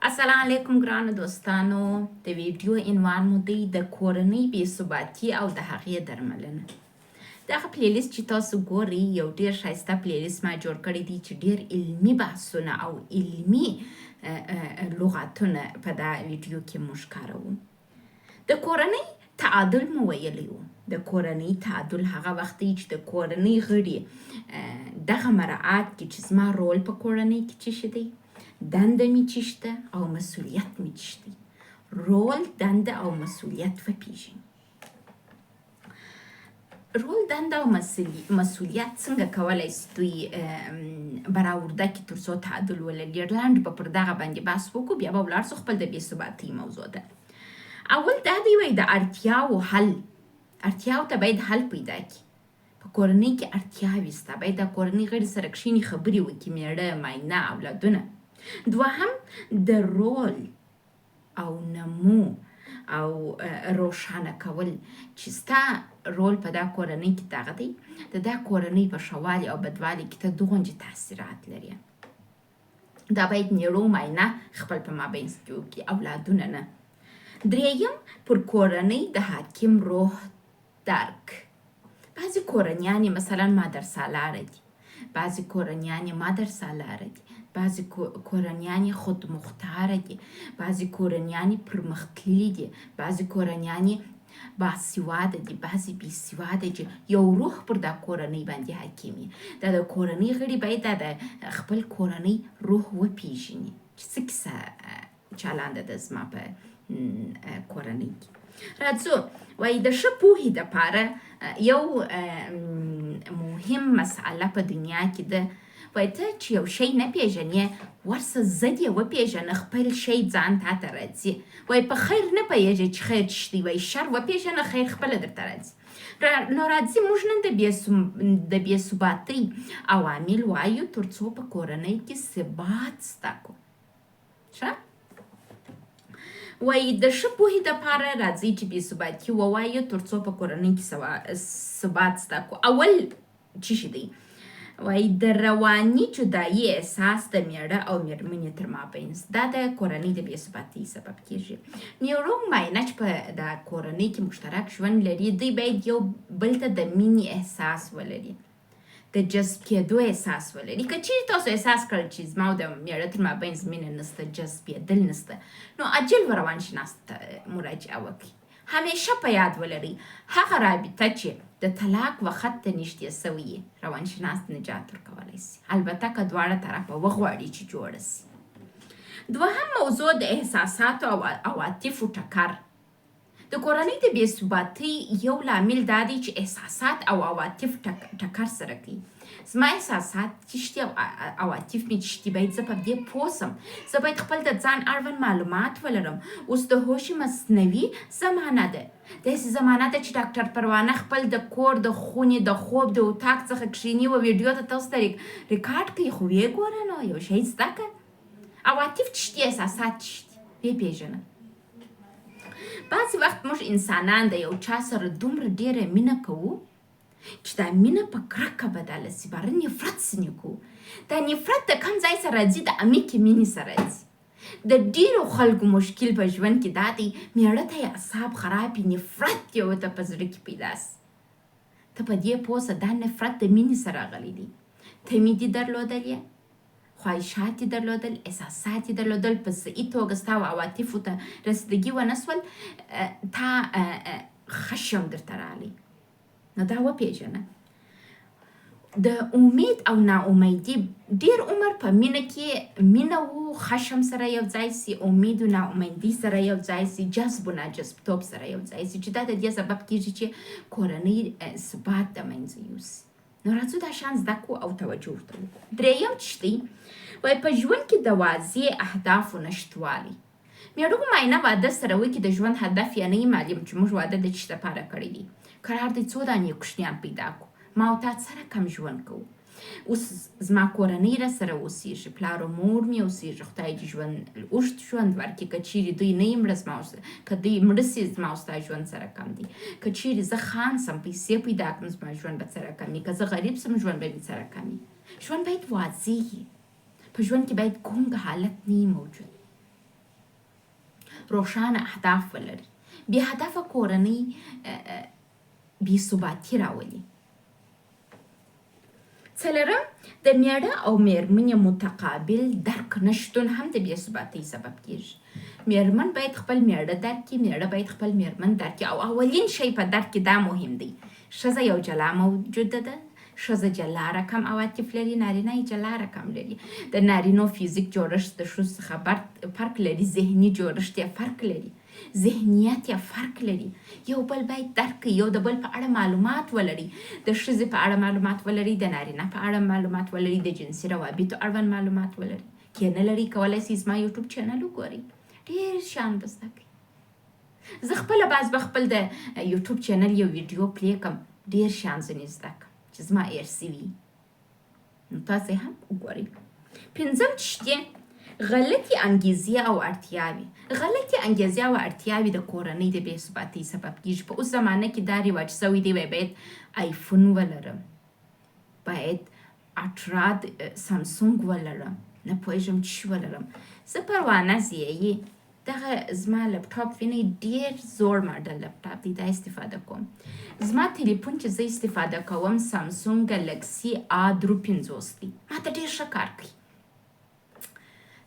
السلام علیکم ګرانو دوستانو. د ویډیو عنوان مو دی د کورنۍ بې ثباتي او د هغې درملنه. دغه پلیلیست چې تاسو ګورئ یو ډیر ښایسته پلیلیست ما جوړ کړی دی چې ډیر علمي بحثونه او علمي لغاتونه په دا ویډیو کې موږ کاروو. د کورنۍ تعادل مو ویلی و. د کورنۍ تعادل هغه وخت دی چې د کورنۍ غړي دغه مراعات کړي چې زما رول په کورنۍ کې څه شی دی، دنده می چشته او مسئولیت می چشته. رول، دنده او مسئولیت وپیژنی. رول، دنده او مسئولیت څنګه کولای شي دوی برآورده کړي تر څو تعادل ولري. لاندې به پر دغه باندې بحث وکړو، بیا به ولاړ شو خپل د بې ثباتۍ موضوع ده. اول دا دی وایي د اړتیاو حل. اړتیاو ته باید حل پیدا کړي. په کورنۍ کې اړتیاوې شته، باید د کورنۍ غړي سره کښېني خبرې وکړي، میړه، ماینه، اولادونه. دوهم د رول او نمو او روښانه کول چې ستا رول په دا کورنۍ کې دغه دی، د دا کورنۍ په ښه والي او بدوالي کې ته دغونجې تاثیرات لري. دا باید میړه و ماینه خپل په مابینځ کې وکړي، اولادونه نه. دریم، پر کورنۍ د حاکم روح درک. بعضې کورنیانې مثلا مادرسالاره دي، بعضې کورنیانې مادرسالاره دي، بعضې کورنیانې خودمختاره دي، بعضې کورنیانې پرمختللي دي، بعضې کورنیانې باسواده دي، بعضې بېسواده دي. یو روح پر دا کورنۍ باندې حاکم وي. دا د کورنۍ غړي باید دا د خپل کورنۍ روح وپېژني چې څه کیسه چالانده ده زما په کورنۍ کې. راځو وایي د ښه پوهې دپاره یو مهم مسئله په دنیا کې ده. وایي ته چې یو شی نه پېژنې ورسه ضد یې وپېژنه، خپل شی ځان تا ته راځي. وایي په خیر نه پوهېږې چې خیر څه دی، وایي شر وپېژنه خیر خپله درته راځي. نو راځي موږ نن د بې ثباتۍ عوامل وایو تر څو په کورنۍ کې ثبات زده کړو. ښه، وایي د ښه پوهې دپاره راځئ چې بې ثباتي ووایو تر څو په کورنۍ کې ثبات زده کړو. اول څه شی دی؟ وایي د رواني جدایي احساس د میړه او میرمنې تر مابینځ. دا د کورنۍ د بې ثباتۍ سبب کیږي. میړه او ماینه چې په دا کورنۍ کې مشترک ژوند لري، دوی باید یو بل ته د مینې احساس ولري، د جذب کېدو احساس ولري. که چیرې تاسو احساس کړل چې زما او د میړه تر مابینځ مینه نشته، جذبېدل نشته، نو عاجل و روانشناس ته مراجعه وکړئ. همیشه په یاد ولرئ هغه رابطه چې د طلاق وخت ته نږدې سوی روانشناس نجات ورکولی شي، البته که دواړه طرفه وغواړي چې جوړه شي. دوهم موضوع د احساساتو او عواطفو ټکر. د کورنۍ د بې ثباتۍ یو لامل دا دی چې احساسات او عواطف ټکر سره کوي. زما احساسات چشتي او عواطف مې چشتي، باید زه په دې پوه شم. زه باید خپل د ځان اړوند معلومات ولرم. اوس د هوش مصنوعي زمانه ده، داسې زمانه ده چې ډاکټر پروانه خپل د کور د خونې د خوب د اتاق څخه کښېني و ویډیو ته تاسو ته ریکارډ کوي. خو ویې ګوره نو یو شی زده کړه. عواطف چشتي، احساسات چشتي، وپېژنه. بعضې وخت موږ انسانان د یو چا سره دومره ډیره مینه کوو چې دا مینه په کرکه بدله شي، باره نفرت ځینې کوو. دا نفرت د کوم ځای سره راځي؟ د عمیقې مینې سره راځي. د ډیرو خلکو مشکل په ژوند کې دا دی، میړه ته یې اعصاب خراب وي، نفرت یې ورته په زړه کې پیدا شي. ته په دې پوه شه دا نفرت د مینې سره راغلی دی. تمې دې درلودلې، خواهشات یې درلودل، احساسات یې درلودل، په صحیح توګه ستا و عواطفو ته رسیدګي ونه سول، تا خشم درته راغلی. نو دا وپېژنه. د امید او ناامیدي ډیر عمر په مینه کې مینه و خشم سره یو ځای سي، امید و ناامیدي سره یو ځای سي، جذب و ناجذبتوب سره یو ځای سي، چې دا د دې سبب کېږي چې کورنۍ ثبات د منځه یوسي. نو راځو دا شان زده کړو او توجه ورته وکړو. دریم څه دی؟ وایي په ژوند کې د واضح اهدافو نشتوالی. میړه و ماینه واده سره وکړي، د ژوند هدف یې نه وي معلوم چې موږ واده د څه دپاره کړی دی. قرار دی څو دانې کوچنیان پیدا کړو، ما او تا سره کم ژوند کوو. اوس زما کورنۍ را سره اوسېږي، پلار و مور مې اوسېږي، خدای دې ژوند اوږد ژوند ورکړي. که چیرې دوی نه یې مړه زما که دوی مړه سي زما او ستا ژوند سره کم دی. که چیرې زه خان سم، پیسې پیدا کړم، زما ژوند به سره کم وي. که زه غریب سم، ژوند به مې سره کم وي. ژوند باید واضح وي. په ژوند کې باید ګونګ حالت نه موجود. روښانه اهداف ولري. بې هدفه کورنۍ بې ثباتي راولي. څلورم، د میړه او میرمنې متقابل درک نشتون هم د بې ثباتۍ سبب کیږي. میرمن باید خپل میړه درک کړي، میړه باید خپل میرمن درک کړي. او اولین شی په درک کې دا مهم دی، ښځه یو جلا موجوده ده. ښځه جلا رقم عواطف لري، نارینه یې جلا رقم لري. د نارینو فیزیک جوړښت د ښځو څخه فرق لري، ذهني جوړښت یې فرق لري، ذهنیت یې فرق لري. یو بل باید درک کړي، یو د بل په اړه معلومات ولري، د ښځې په اړه معلومات ولري، د نارینه په اړه معلومات ولري، د جنسي روابطو اړوند معلومات ولري. که نه لري کولی شي زما یوټیوب چینل وګورئ، ډېر شیان به زده کړئ. زه خپله بعض به خپل د یوټیوب چینل یو ویډیو پلی کړم، ډېر شیان ځینې زده کړم چې زما ایر سوي، نو تاسې هم وګورئ. پنځم چشتې غلطي انګیزې او اړتیاوې. غلطي انګیزې او اړتیاوې د کورنۍ د بې ثباتۍ سبب کیږي. په اوس زمانه کې دا رواج سوی دی، باید آیفون ولرم، باید اټراد سامسونګ ولرم، نه پوهېږم چې ولرم. زه پروانه زیایي دغه زما لپټاپ وینئ، ډېر زوړ ماډل لپټاپ دی، دا استفاده کوم. زما تلیفون چې زه استفاده کوم سامسونګ ګلکسي A350 دی، ما ته ډېر ښه کار کوي.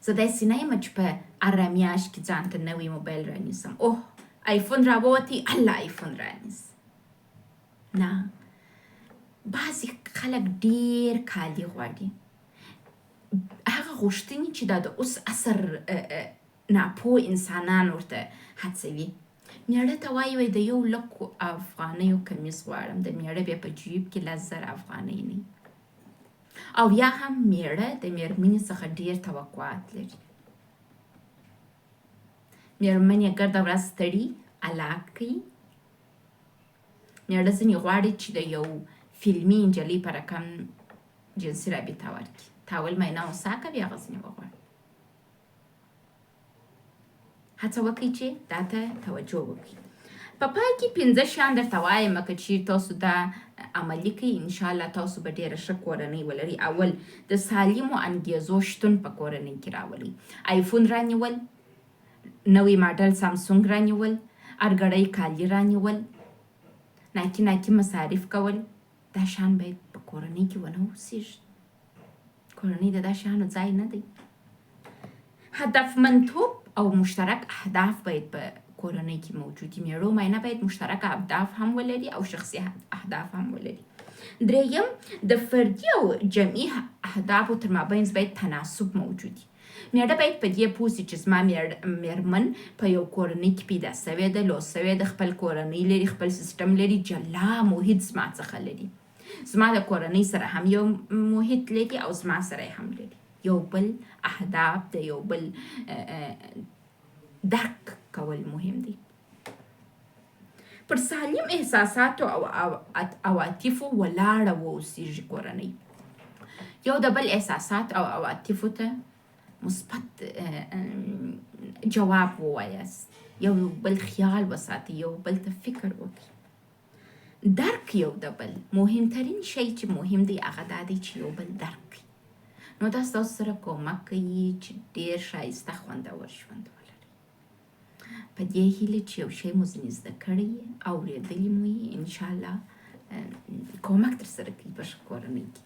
زه داسې نه یم چې په هره میاشت کې ځان ته نوی موبایل رانیسم، اوه آیفون راووتی الله آیفون رانیس. نه، بعضې خلک ډېر کالي غواړي، هغه غوښتنې چې دا د اوس عصر ناپوه انسانان ورته هڅوي. میړه ته وایي د 1,00,000 افغانیو کمیس غواړم، د میړه بیا په جیب کې 10,000 افغانۍ نه. او یا هم میړه د میرمنې څخه ډېر توقعات لري. میرمن یې ګرده ورځ ستړي هلاک کوي. میړه ځینې غواړي چې د یو فلمي نجلۍ په رقم جنسي رابطه ورکړي، تاول مینا اوسا کوي، هغه ځینې وغواړي. هڅه وکړئ چې دا ته توجه وکړئ. په پای کې 5 شیان درته وایم که چیرې تاسو دا عملي کړئ، انشاءالله تاسو به ډېره ښه کورنۍ ولرئ. اول، د سالمو انګیزو شتون په کورنۍ کې راولئ. آیفون رانیول، نوی ماډل سامسونګ رانیول، ارګړۍ کالي رانیول، ناکي مصارف کول، دا شیان باید په کورنۍ کې ونه اوسېږي. کورنۍ د دا شیانو ځای نه دی. هدفمندتوب او مشترک اهداف باید په کورنۍ کې موجود وي. میړه و ماینه باید مشترک اهداف هم ولري او شخصي اهداف هم ولري. دریم، د فردي او جمعي اهدافو تر مابینځ باید تناسب موجود وي. میړه باید په دې پوه سي چې زما میرمن په یو کورنۍ کې پیدا سوې ده، لوست سوې ده، خپل کورنۍ لري، خپل سیسټم لري، جلا محیط زما څخه لري. زما د کورنۍ سره هم یو محیط لري او زما سره هم لري. یو بل اهداف د یو بل درک کول مهم دی. پر سالم احساساتو او عواطفو ولاړه واوسېږي کورنۍ. یو د بل احساسات او عواطفو ته مثبت جواب ووایاست، یو بل خیال وساتئ، یو بل ته فکر وکړئ. درک یو د بل مهمترین شی چې مهم دی هغه دا دی چې یو بل درک کړي. نو دا ستاسو سره کومک کوي چې ډېر ښایسته خوندور ژوند ولرئ. په دې هیله چې یو شی مو ځینې زده کړی اورېدلی مو یې، انشاءالله کومک در سره کوي په ښه کورنۍ کې.